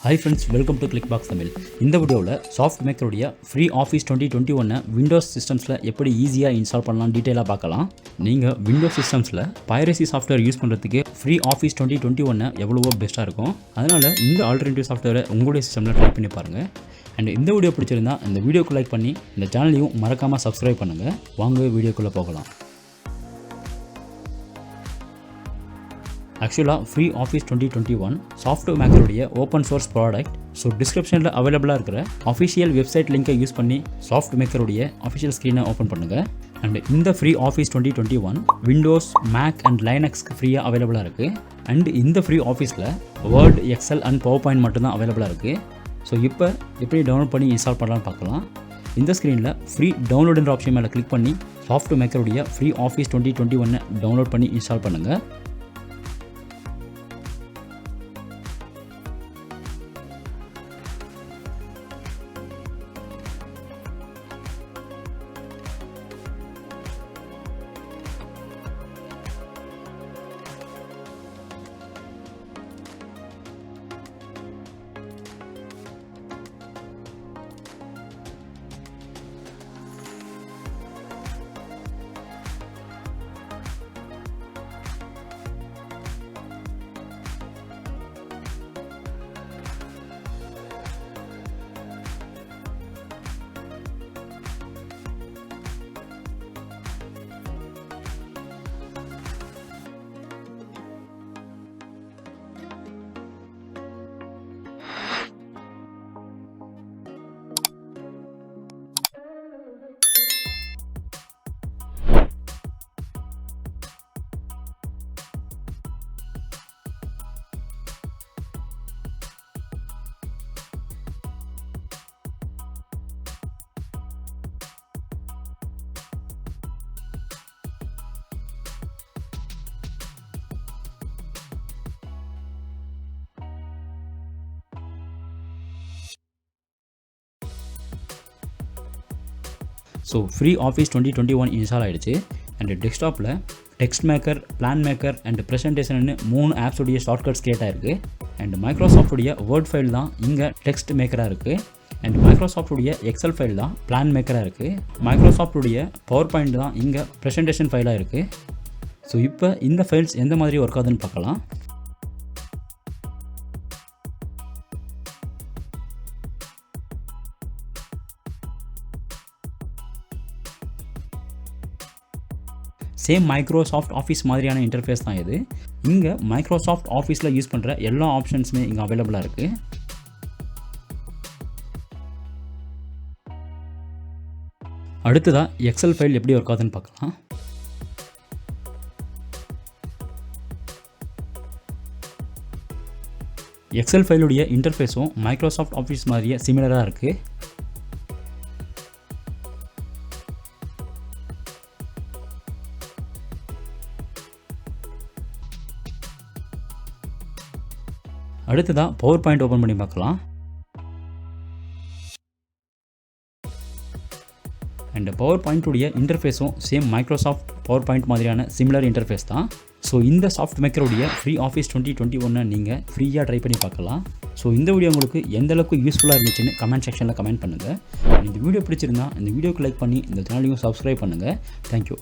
Hi friends, welcome to Clickbox Tamil. இந்த வீடியோவில் soft மேக்கருடைய ஃப்ரீ ஆஃபீஸ் 2021 விண்டோஸ் சிஸ்டம்ஸில் எப்படி ஈஸியாக இன்ஸ்டால் பண்ணலாம் டீட்டெயிலாக பார்க்கலாம். நீங்கள் விண்டோஸ் சிஸ்டம்ஸில் பைரசி சாஃப்ட்வேர் யூஸ் பண்ணுறதுக்கு ஃப்ரீ ஆஃபீஸ் 2021 எவ்வளவோ பெஸ்ட்டாக இருக்கும். அதனால் இந்த ஆல்டர்னேட்டிவ் சாஃப்ட்வேரை உங்களுடைய சிஸ்டமில் ட்ரை பண்ணி பாருங்கள். அண்ட் இந்த வீடியோ பிடிச்சிருந்தா இந்த வீடியோக்கு லைக் பண்ணி இந்த சேனலையும் மறக்காமல் சப்ஸ்கிரைப் பண்ணுங்கள். வாங்க வீடியோக்குள்ளே போகலாம். ஆக்சுவலாக ஃப்ரீ ஆஃபீஸ் 2021 சாஃப்ட் மேக்கருடைய ஓப்பன் சோர்ஸ் ப்ராடக்ட். ஸோ டிஸ்கிரிப்ஷனில் அவைலபிளாக இருக்கிற அஃபிஷியல் வெப்சைட் லிங்கை யூஸ் பண்ணி சாஃப்ட் மேக்கருடைய அஃபிஷியல் ஸ்க்ரீனை ஓப்பன் பண்ணுங்கள். அண்ட் இந்த free office 2021 Windows, Mac and லைனக்ஸ்க்கு ஃப்ரீயாக அவைலபிளாக இருக்குது. அண்ட் இந்த ஃப்ரீ ஆஃபீஸில் Word, Excel and PowerPoint மட்டும்தான் அவைலபிளாக இருக்குது. ஸோ இப்போ எப்படி டவுன்லோட் பண்ணி இன்ஸ்டால் பண்ணலான்னு பார்க்கலாம். இந்த ஸ்க்ரீனில் ஃப்ரீ டவுன்லோடுன்ற ஆப்ஷன் மேலே கிளிக் பண்ணி சாஃப்ட் மேக்கருடைய ஃப்ரீ ஆஃபீஸ் 2021 டவுன்லோட் பண்ணி இன்ஸ்டால் பண்ணுங்கள். ஸோ ஃப்ரீ ஆஃபீஸ் 2021 இன்ஸ்டால் ஆகிடுச்சு. அண்ட் டெஸ்க்டாப்பில் text maker, plan maker and presentation 3 ஆப்ஸுடைய ஷார்ட்கட்ஸ் கிரியேட் ஆகிருக்கு. அண்ட் மைக்ரோசாஃப்டுடைய வேர்ட் ஃபைல் தான் இங்கே டெக்ஸ்ட் மேக்கராக இருக்குது. அண்ட் மைக்ரோசாஃப்டுடைய எக்ஸல் ஃபைல் தான் பிளான் மேக்கராக இருக்குது. மைக்ரோசாஃப்டுடைய பவர் பாயிண்ட் தான் இங்கே ப்ரெசன்டேஷன் ஃபைலாக இருக்குது. ஸோ இப்போ இந்த ஃபைல்ஸ் எந்த மாதிரி ஒர்க் ஆகுதுன்னு பார்க்கலாம். சேம் மைக்ரோசாஃப்ட் ஆஃபீஸ் மாதிரியான இன்டர்ஃபேஸ் தான் இது. இங்கே மைக்ரோசாஃப்ட் ஆஃபீஸில் யூஸ் பண்ணுற எல்லா ஆப்ஷன்ஸுமே இங்கே அவைலபிளாக இருக்குது. அடுத்ததாக எக்ஸல் ஃபைல் எப்படி ஒர்க் ஆகுதுன்னு பார்க்கலாம். எக்ஸல் ஃபைலுடைய இன்டர்ஃபேஸும் மைக்ரோசாஃப்ட் ஆஃபீஸ் மாதிரியே சிமிலராக இருக்குது. அடுத்ததாக பவர் பாயிண்ட் ஓப்பன் பண்ணி பார்க்கலாம். அண்ட் பவர் பாயிண்ட்டுடைய இன்டர்ஃபேஸும் சேம் மைக்ரோசாஃப்ட் பவர் பாயிண்ட் மாதிரியான சிமிலர் இன்டர்ஃபேஸ் தான். ஸோ இந்த சாஃப்ட் மேக்கருடைய ஃப்ரீ ஆஃபீஸ் 2021 நீங்கள் ஃப்ரீயாக ட்ரை பண்ணி பார்க்கலாம். ஸோ இந்த வீடியோ உங்களுக்கு எந்த அளவுக்கு யூஸ்ஃபுல்லாக இருந்துச்சுன்னு கமெண்ட் செக்ஷனில் கமெண்ட் பண்ணுங்கள். இந்த வீடியோ பிடிச்சிருந்தா இந்த வீடியோக்கு லைக் பண்ணி இந்த சேனலையும் சப்ஸ்கிரைப் பண்ணுங்கள். தேங்க்யூ.